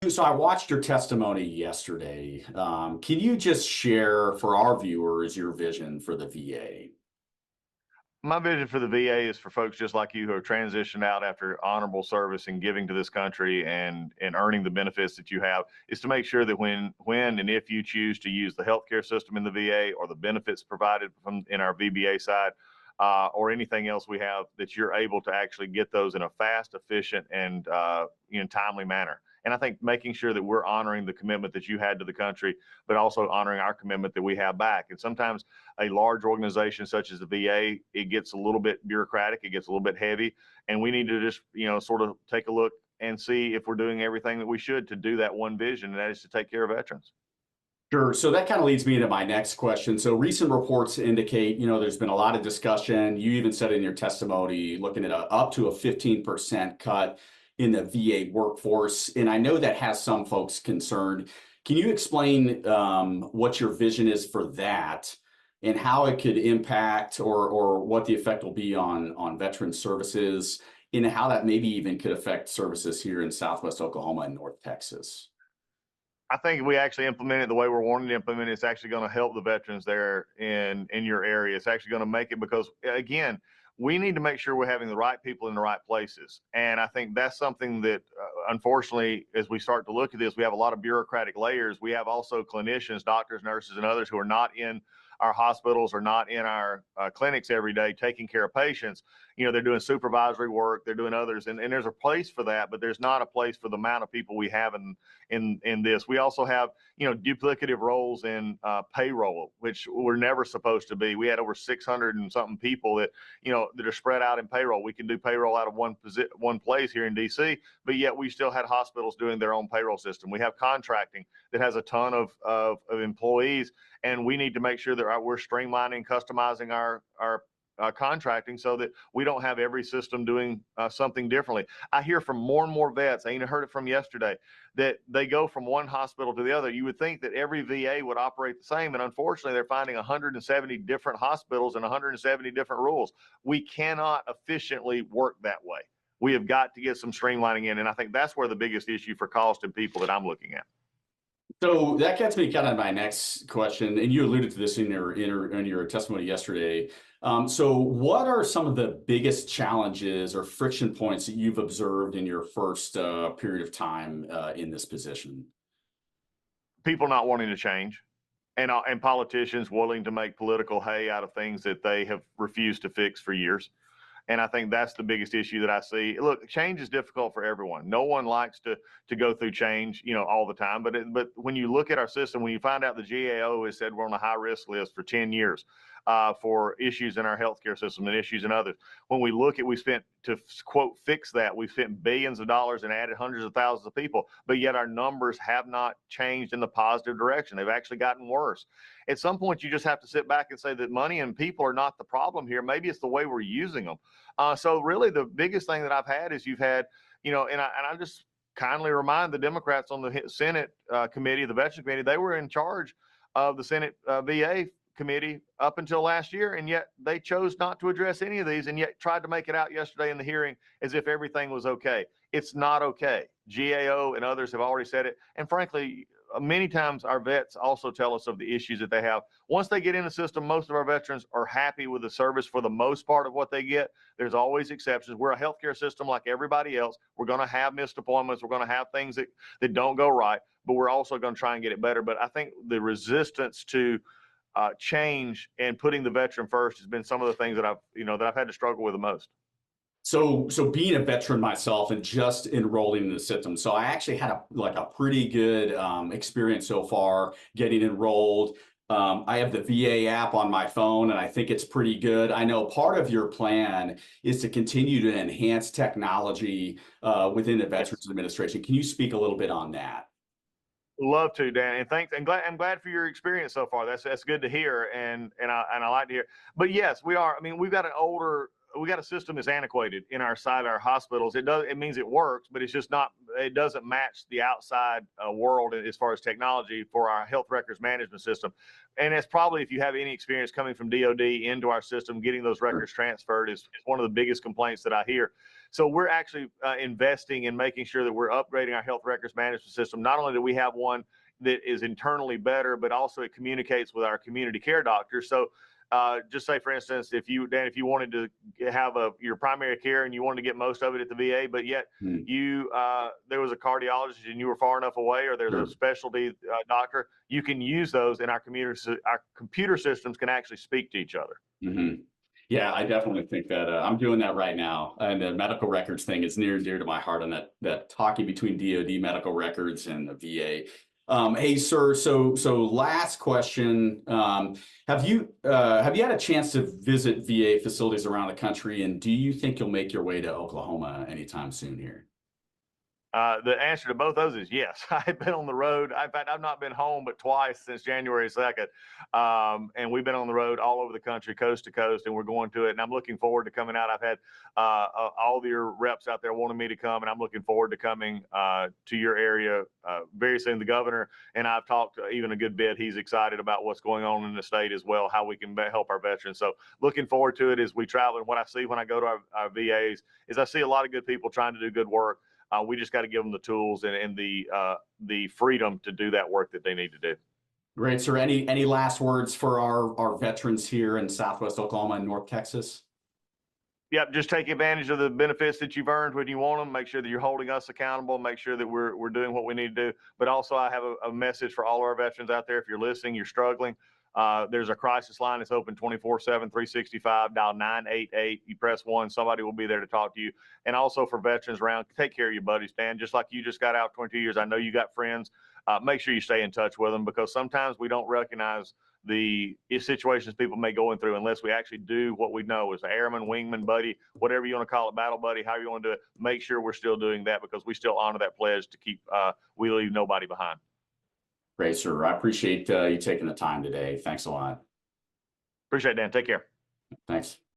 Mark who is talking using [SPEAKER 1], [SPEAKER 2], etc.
[SPEAKER 1] So I watched your testimony yesterday. Can you just share for our viewers your vision for the VA?
[SPEAKER 2] My vision for the VA is for folks just like you who have transitioned out after honorable service and giving to this country and earning the benefits that you have, is to make sure that when and if you choose to use the healthcare system in the VA or the benefits provided from in our VBA side, or anything else we have, that you're able to actually get those in a fast, efficient, and timely manner. And I think making sure that we're honoring the commitment that you had to the country, but also honoring our commitment that we have back. And sometimes a large organization such as the VA, it gets a little bit bureaucratic, it gets a little bit heavy, and we need to just, sort of take a look and see if we're doing everything that we should to do that one vision, and that is to take care of veterans.
[SPEAKER 1] Sure. So that kind of leads me into my next question. So recent reports indicate, there's been a lot of discussion. You even said in your testimony, looking at up to a 15% cut in the VA workforce. And I know that has some folks concerned. Can you explain what your vision is for that and how it could impact or what the effect will be on veteran services and how that maybe even could affect services here in Southwest Oklahoma and North Texas?
[SPEAKER 2] I think if we actually implement it the way we're wanting to implement it, it's actually going to help the veterans there in your area. It's actually going to make it, because again, we need to make sure we're having the right people in the right places. And I think that's something that, unfortunately, as we start to look at this, we have a lot of bureaucratic layers. We have also clinicians, doctors, nurses, and others who are not in our hospitals or not in our clinics every day taking care of patients. They're doing supervisory work, they're doing others, and there's a place for that, but there's not a place for the amount of people we have in this. We also have, duplicative roles in payroll, which we're never supposed to be. We had over 600 and something people that, that are spread out in payroll. We can do payroll out of one place here in DC, but yet we still had hospitals doing their own payroll system. We have contracting that has a ton of employees, and we need to make sure that we're streamlining, customizing our contracting so that we don't have every system doing something differently. I hear from more and more vets, I even heard it from yesterday, that they go from one hospital to the other. You would think that every VA would operate the same, and unfortunately they're finding 170 different hospitals and 170 different rules. We cannot efficiently work that way. We have got to get some streamlining in, and I think that's where the biggest issue for cost and people that I'm looking at.
[SPEAKER 1] So that gets me kind of my next question, and you alluded to this in your testimony yesterday. So what are some of the biggest challenges or friction points that you've observed in your first period of time in this position?
[SPEAKER 2] People not wanting to change, and politicians willing to make political hay out of things that they have refused to fix for years. And I think that's the biggest issue that I see. Look, change is difficult for everyone. No one likes to go through change, all the time. But when you look at our system, when you find out the GAO has said we're on a high risk list for 10 years for issues in our healthcare system and issues in others, when we look at, we spent, to quote, fix that, we spent billions of dollars and added hundreds of thousands of people, but yet our numbers have not changed in the positive direction. They've actually gotten worse. At some point, you just have to sit back and say that money and people are not the problem here. Maybe it's the way we're using them. So really the biggest thing that I've had is you've had, and I just kindly remind the Democrats on the Senate committee, the Veterans Committee, they were in charge of the Senate VA committee up until last year, and yet they chose not to address any of these, and yet tried to make it out yesterday in the hearing as if everything was okay. It's not okay. GAO and others have already said it, and frankly, many times our vets also tell us of the issues that they have. Once they get in the system, most of our veterans are happy with the service for the most part of what they get. There's always exceptions. We're a healthcare system like everybody else. We're going to have missed appointments. We're going to have things that don't go right, but we're also going to try and get it better. But I think the resistance to change and putting the veteran first has been some of the things that I've had to struggle with the most.
[SPEAKER 1] So being a veteran myself and just enrolling in the system, so I actually had a pretty good experience so far getting enrolled. I have the VA app on my phone, and I think it's pretty good. I know part of your plan is to continue to enhance technology within the Veterans Administration. Can you speak a little bit on that?
[SPEAKER 2] Love to, Dan, and thanks. And I'm glad for your experience so far. That's good to hear, and I like to hear. But yes, we are. I mean, we got a system that's antiquated in our hospitals. It means it works, but it's just not. It doesn't match the outside world as far as technology for our health records management system. And it's probably, if you have any experience coming from DoD into our system, getting those records transferred is one of the biggest complaints that I hear. So we're actually investing in making sure that we're upgrading our health records management system. Not only do we have one that is internally better, but also it communicates with our community care doctors. So just say, for instance, if you, Dan, if you wanted to have your primary care and you wanted to get most of it at the VA, but yet you there was a cardiologist and you were far enough away, or there's a specialty doctor, you can use those, and our computer systems can actually speak to each other.
[SPEAKER 1] Yeah, I definitely think that I'm doing that right now. And the medical records thing is near and dear to my heart, on that talking between DoD medical records and the VA. Hey, sir. So last question. Have you had a chance to visit VA facilities around the country, and do you think you'll make your way to Oklahoma anytime soon here?
[SPEAKER 2] The answer to both those is yes. I've been on the road. In fact, I've not been home but twice since January 2nd. And we've been on the road all over the country, coast to coast, and we're going to it. And I'm looking forward to coming out. I've had all your reps out there wanting me to come, and I'm looking forward to coming to your area very soon. The governor and I've talked even a good bit. He's excited about what's going on in the state as well, how we can help our veterans. So looking forward to it as we travel. And what I see when I go to our VAs is I see a lot of good people trying to do good work. We just got to give them the tools and the freedom to do that work that they need to do.
[SPEAKER 1] Great, sir. Any last words for our veterans here in Southwest Oklahoma and North Texas?
[SPEAKER 2] Yep, just take advantage of the benefits that you've earned when you want them. Make sure that you're holding us accountable. Make sure that we're doing what we need to do. But also, I have a message for all of our veterans out there. If you're listening, you're struggling, there's a crisis line that's open 24/7, 365. Dial 988. You press 1. Somebody will be there to talk to you. And also for veterans around, take care of your buddies, Dan. Just like you just got out 22 years. I know you got friends. Make sure you stay in touch with them, because sometimes we don't recognize the situations people may go through unless we actually do what we know as airman, wingman, buddy, whatever you want to call it, battle buddy, however you want to do it. Make sure we're still doing that, because we still honor that pledge to keep we leave nobody behind.
[SPEAKER 1] Great, sir. I appreciate you taking the time today. Thanks a lot.
[SPEAKER 2] Appreciate it, Dan. Take care.
[SPEAKER 1] Thanks.